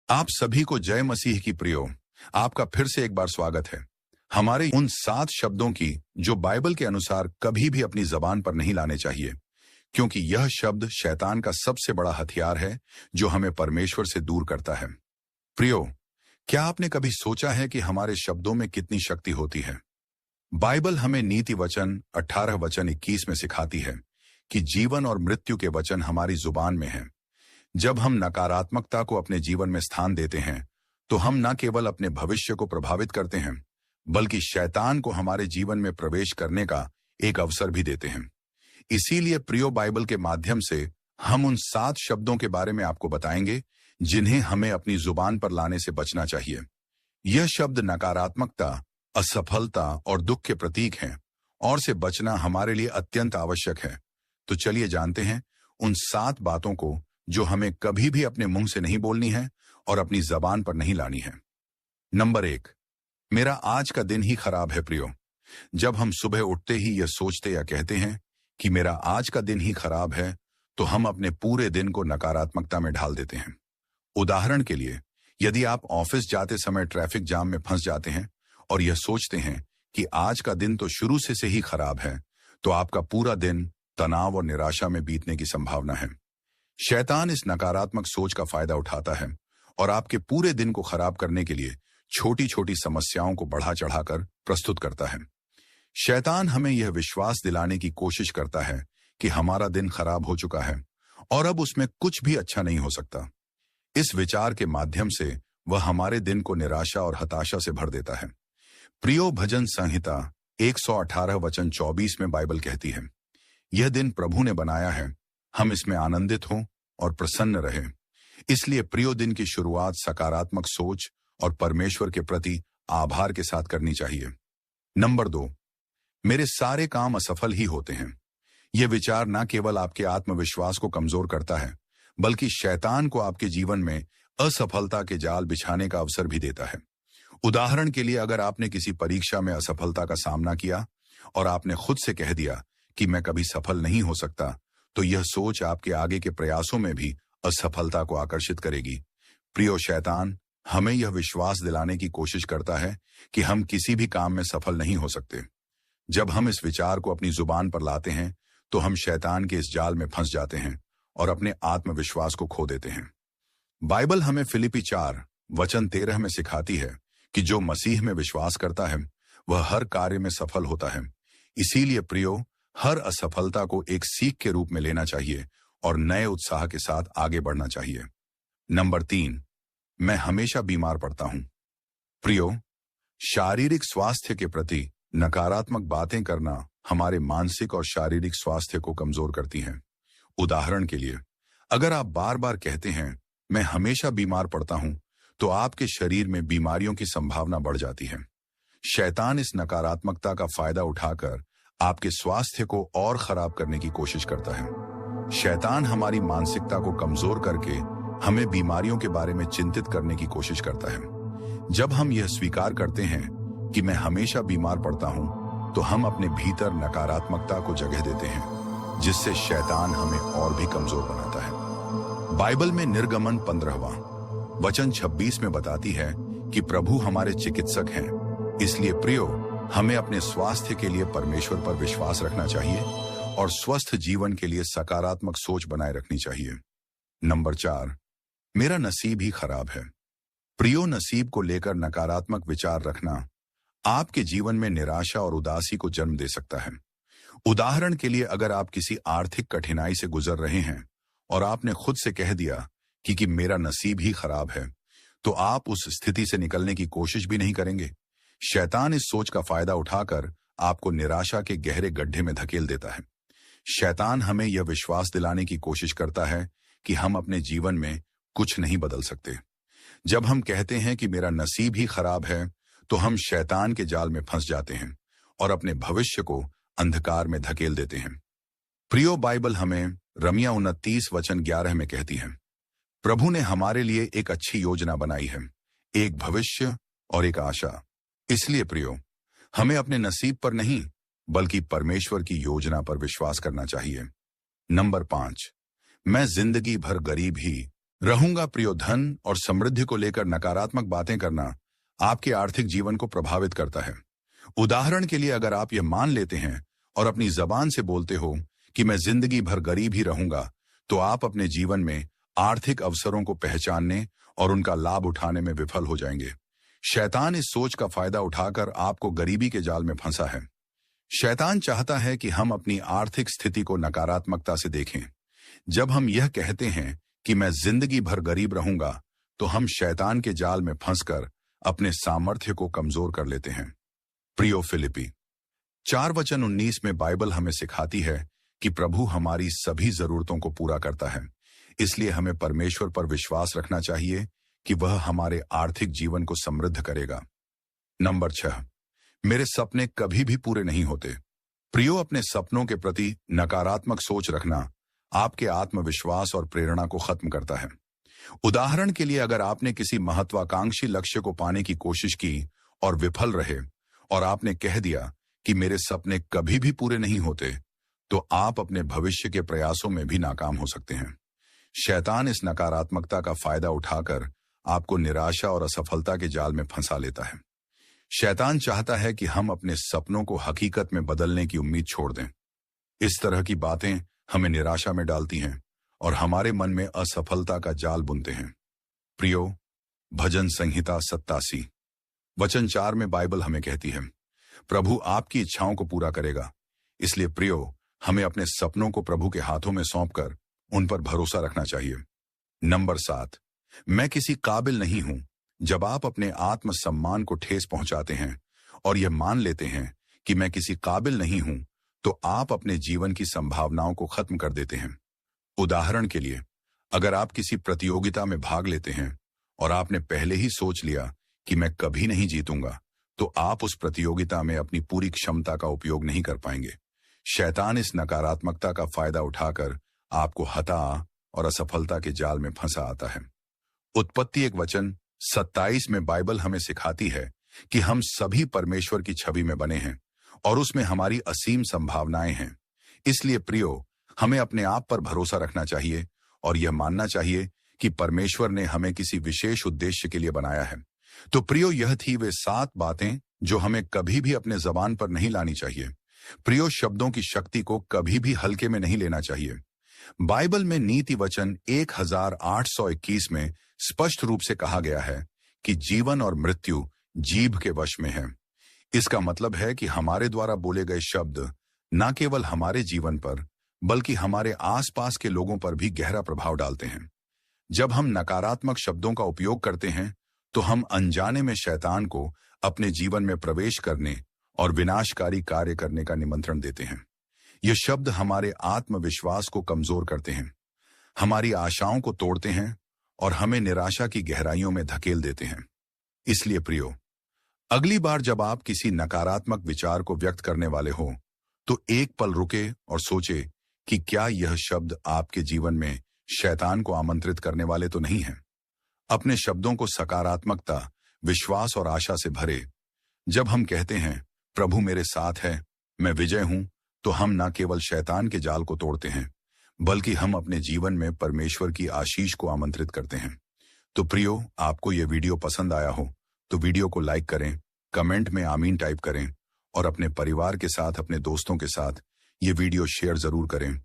आप सभी को जय मसीह की प्रियो। आपका फिर से एक बार स्वागत है हमारे उन 7 शब्दों की जो बाइबल के अनुसार कभी भी अपनी जबान पर नहीं लाने चाहिए, क्योंकि यह शब्द शैतान का सबसे बड़ा हथियार है जो हमें परमेश्वर से दूर करता है। प्रियो, क्या आपने कभी सोचा है कि हमारे शब्दों में कितनी शक्ति होती है? बाइबल हमें नीति वचन 18 वचन 21 में सिखाती है कि जीवन और मृत्यु के वचन हमारी जुबान में हैं। जब हम नकारात्मकता को अपने जीवन में स्थान देते हैं, तो हम न केवल अपने भविष्य को प्रभावित करते हैं, बल्कि शैतान को हमारे जीवन में प्रवेश करने का एक अवसर भी देते हैं। इसीलिए प्रियो, बाइबल के माध्यम से हम उन 7 शब्दों के बारे में आपको बताएंगे जिन्हें हमें अपनी जुबान पर लाने से बचना चाहिए। यह शब्द नकारात्मकता, असफलता और दुख के प्रतीक हैं और से बचना हमारे लिए अत्यंत आवश्यक है। तो चलिए जानते हैं उन 7 बातों को जो हमें कभी भी अपने मुंह से नहीं बोलनी है और अपनी जबान पर नहीं लानी है। नंबर 1, मेरा आज का दिन ही खराब है। प्रियो, जब हम सुबह उठते ही यह सोचते या कहते हैं कि मेरा आज का दिन ही खराब है, तो हम अपने पूरे दिन को नकारात्मकता में ढाल देते हैं। उदाहरण के लिए, यदि आप ऑफिस जाते समय ट्रैफिक जाम में फंस जाते हैं और यह सोचते हैं कि आज का दिन तो शुरू से ही खराब है, तो आपका पूरा दिन तनाव और निराशा में बीतने की संभावना है। शैतान इस नकारात्मक सोच का फायदा उठाता है और आपके पूरे दिन को खराब करने के लिए छोटी छोटी समस्याओं को बढ़ा चढ़ाकर प्रस्तुत करता है। शैतान हमें यह विश्वास दिलाने की कोशिश करता है कि हमारा दिन खराब हो चुका है और अब उसमें कुछ भी अच्छा नहीं हो सकता। इस विचार के माध्यम से वह हमारे दिन को निराशा और हताशा से भर देता है। प्रियो, भजन संहिता 118 वचन 24 में बाइबल कहती है, यह दिन प्रभु ने बनाया है, हम इसमें आनंदित हों और प्रसन्न रहें। इसलिए प्रियो, दिन की शुरुआत सकारात्मक सोच और परमेश्वर के प्रति आभार के साथ करनी चाहिए। नंबर 2, मेरे सारे काम असफल ही होते हैं। यह विचार न केवल आपके आत्मविश्वास को कमजोर करता है, बल्कि शैतान को आपके जीवन में असफलता के जाल बिछाने का अवसर भी देता है। उदाहरण के लिए, अगर आपने किसी परीक्षा में असफलता का सामना किया और आपने खुद से कह दिया कि मैं कभी सफल नहीं हो सकता, तो यह सोच आपके आगे के प्रयासों में भी असफलता को आकर्षित करेगी। प्रियो, शैतान हमें यह विश्वास दिलाने की कोशिश करता है कि हम किसी भी काम में सफल नहीं हो सकते। जब हम इस विचार को अपनी जुबान पर लाते हैं, तो हम शैतान के इस जाल में फंस जाते हैं और अपने आत्मविश्वास को खो देते हैं। बाइबल हमें फिलिपी 4 वचन 13 में सिखाती है कि जो मसीह में विश्वास करता है वह हर कार्य में सफल होता है। इसीलिए प्रियो, हर असफलता को एक सीख के रूप में लेना चाहिए और नए उत्साह के साथ आगे बढ़ना चाहिए। नंबर 3, मैं हमेशा बीमार पड़ता हूं। प्रियो, शारीरिक स्वास्थ्य के प्रति नकारात्मक बातें करना हमारे मानसिक और शारीरिक स्वास्थ्य को कमजोर करती हैं। उदाहरण के लिए, अगर आप बार बार कहते हैं मैं हमेशा बीमार पड़ता हूं, तो आपके शरीर में बीमारियों की संभावना बढ़ जाती है। शैतान इस नकारात्मकता का फायदा उठाकर आपके स्वास्थ्य को और खराब करने की कोशिश करता है। शैतान हमारी मानसिकता को कमजोर करके हमें बीमारियों के बारे में चिंतित करने की कोशिश करता है। जब हम यह स्वीकार करते हैं कि मैं हमेशा बीमार पड़ता हूं, तो हम अपने भीतर नकारात्मकता को जगह देते हैं, जिससे शैतान हमें और भी कमजोर बनाता है। बाइबल में निर्गमन 15वां वचन 26 में बताती है कि प्रभु हमारे चिकित्सक हैं। इसलिए प्रियो, हमें अपने स्वास्थ्य के लिए परमेश्वर पर विश्वास रखना चाहिए और स्वस्थ जीवन के लिए सकारात्मक सोच बनाए रखनी चाहिए। नंबर 4, मेरा नसीब ही खराब है। प्रियो, नसीब को लेकर नकारात्मक विचार रखना आपके जीवन में निराशा और उदासी को जन्म दे सकता है। उदाहरण के लिए, अगर आप किसी आर्थिक कठिनाई से गुजर रहे हैं और आपने खुद से कह दिया कि मेरा नसीब ही खराब है, तो आप उस स्थिति से निकलने की कोशिश भी नहीं करेंगे। शैतान इस सोच का फायदा उठाकर आपको निराशा के गहरे गड्ढे में धकेल देता है। शैतान हमें यह विश्वास दिलाने की कोशिश करता है कि हम अपने जीवन में कुछ नहीं बदल सकते। जब हम कहते हैं कि मेरा नसीब ही खराब है, तो हम शैतान के जाल में फंस जाते हैं और अपने भविष्य को अंधकार में धकेल देते हैं। प्रियो, बाइबल हमें रमिया 29 वचन 11 में कहती है, प्रभु ने हमारे लिए एक अच्छी योजना बनाई है, एक भविष्य और एक आशा। इसलिए प्रियो, हमें अपने नसीब पर नहीं बल्कि परमेश्वर की योजना पर विश्वास करना चाहिए। नंबर 5, मैं जिंदगी भर गरीब ही रहूंगा प्रियो। धन और समृद्धि को लेकर नकारात्मक बातें करना आपके आर्थिक जीवन को प्रभावित करता है। उदाहरण के लिए, अगर आप यह मान लेते हैं और अपनी जबान से बोलते हो कि मैं जिंदगी भर गरीब ही रहूंगा, तो आप अपने जीवन में आर्थिक अवसरों को पहचानने और उनका लाभ उठाने में विफल हो जाएंगे। शैतान इस सोच का फायदा उठाकर आपको गरीबी के जाल में फंसा है। शैतान चाहता है कि हम अपनी आर्थिक स्थिति को नकारात्मकता से देखें। जब हम यह कहते हैं कि मैं जिंदगी भर गरीब रहूंगा, तो हम शैतान के जाल में फंसकर अपने सामर्थ्य को कमजोर कर लेते हैं। प्रियो फिलिपी 4:19 में बाइबल हमें सिखाती है कि प्रभु हमारी सभी जरूरतों को पूरा करता है। इसलिए हमें परमेश्वर पर विश्वास रखना चाहिए कि वह हमारे आर्थिक जीवन को समृद्ध करेगा। नंबर 6, मेरे सपने कभी भी पूरे नहीं होते। प्रियो, अपने सपनों के प्रति नकारात्मक सोच रखना आपके आत्मविश्वास और प्रेरणा को खत्म करता है। उदाहरण के लिए, अगर आपने किसी महत्वाकांक्षी लक्ष्य को पाने की कोशिश की और विफल रहे और आपने कह दिया कि मेरे सपने कभी भी पूरे नहीं होते, तो आप अपने भविष्य के प्रयासों में भी नाकाम हो सकते हैं। शैतान इस नकारात्मकता का फायदा उठाकर आपको निराशा और असफलता के जाल में फंसा लेता है। शैतान चाहता है कि हम अपने सपनों को हकीकत में बदलने की उम्मीद छोड़ दें। इस तरह की बातें हमें निराशा में डालती हैं और हमारे मन में असफलता का जाल बुनते हैं। प्रियो, भजन संहिता 87 वचन 4 में बाइबल हमें कहती है, प्रभु आपकी इच्छाओं को पूरा करेगा। इसलिए प्रियो, हमें अपने सपनों को प्रभु के हाथों में सौंपकर उन पर भरोसा रखना चाहिए। नंबर 7, मैं किसी काबिल नहीं हूं। जब आप अपने आत्मसम्मान को ठेस पहुंचाते हैं और यह मान लेते हैं कि मैं किसी काबिल नहीं हूं, तो आप अपने जीवन की संभावनाओं को खत्म कर देते हैं। उदाहरण के लिए, अगर आप किसी प्रतियोगिता में भाग लेते हैं और आपने पहले ही सोच लिया कि मैं कभी नहीं जीतूंगा, तो आप उस प्रतियोगिता में अपनी पूरी क्षमता का उपयोग नहीं कर पाएंगे। शैतान इस नकारात्मकता का फायदा उठाकर आपको हताशा और असफलता के जाल में फंसा आता है। उत्पत्ति 1:27 में बाइबल हमें सिखाती है कि हम सभी परमेश्वर की छवि में बने हैं और उसमें हमारी असीम संभावनाएं हैं। इसलिए प्रियो, हमें अपने आप पर भरोसा रखना चाहिए और यह मानना चाहिए कि परमेश्वर ने हमें किसी विशेष उद्देश्य के लिए बनाया है। तो प्रियो, यह थी वे 7 बातें जो हमें कभी भी अपने जबान पर नहीं लानी चाहिए। प्रियो, शब्दों की शक्ति को कभी भी हल्के में नहीं लेना चाहिए। बाइबल में नीति वचन 1821 में स्पष्ट रूप से कहा गया है कि जीवन और मृत्यु जीभ के वश में है। इसका मतलब है कि हमारे द्वारा बोले गए शब्द न केवल हमारे जीवन पर, बल्कि हमारे आसपास के लोगों पर भी गहरा प्रभाव डालते हैं। जब हम नकारात्मक शब्दों का उपयोग करते हैं, तो हम अनजाने में शैतान को अपने जीवन में प्रवेश करने और विनाशकारी कार्य करने का निमंत्रण देते हैं। ये शब्द हमारे आत्मविश्वास को कमजोर करते हैं, हमारी आशाओं को तोड़ते हैं और हमें निराशा की गहराइयों में धकेल देते हैं। इसलिए प्रियो, अगली बार जब आप किसी नकारात्मक विचार को व्यक्त करने वाले हो, तो एक पल रुके और सोचे कि क्या यह शब्द आपके जीवन में शैतान को आमंत्रित करने वाले तो नहीं हैं। अपने शब्दों को सकारात्मकता, विश्वास और आशा से भरे। जब हम कहते हैं प्रभु मेरे साथ है, मैं विजय हूं, तो हम न केवल शैतान के जाल को तोड़ते हैं, बल्कि हम अपने जीवन में परमेश्वर की आशीष को आमंत्रित करते हैं। तो प्रियो, आपको यह वीडियो पसंद आया हो तो वीडियो को लाइक करें, कमेंट में आमीन टाइप करें और अपने परिवार के साथ, अपने दोस्तों के साथ ये वीडियो शेयर जरूर करें।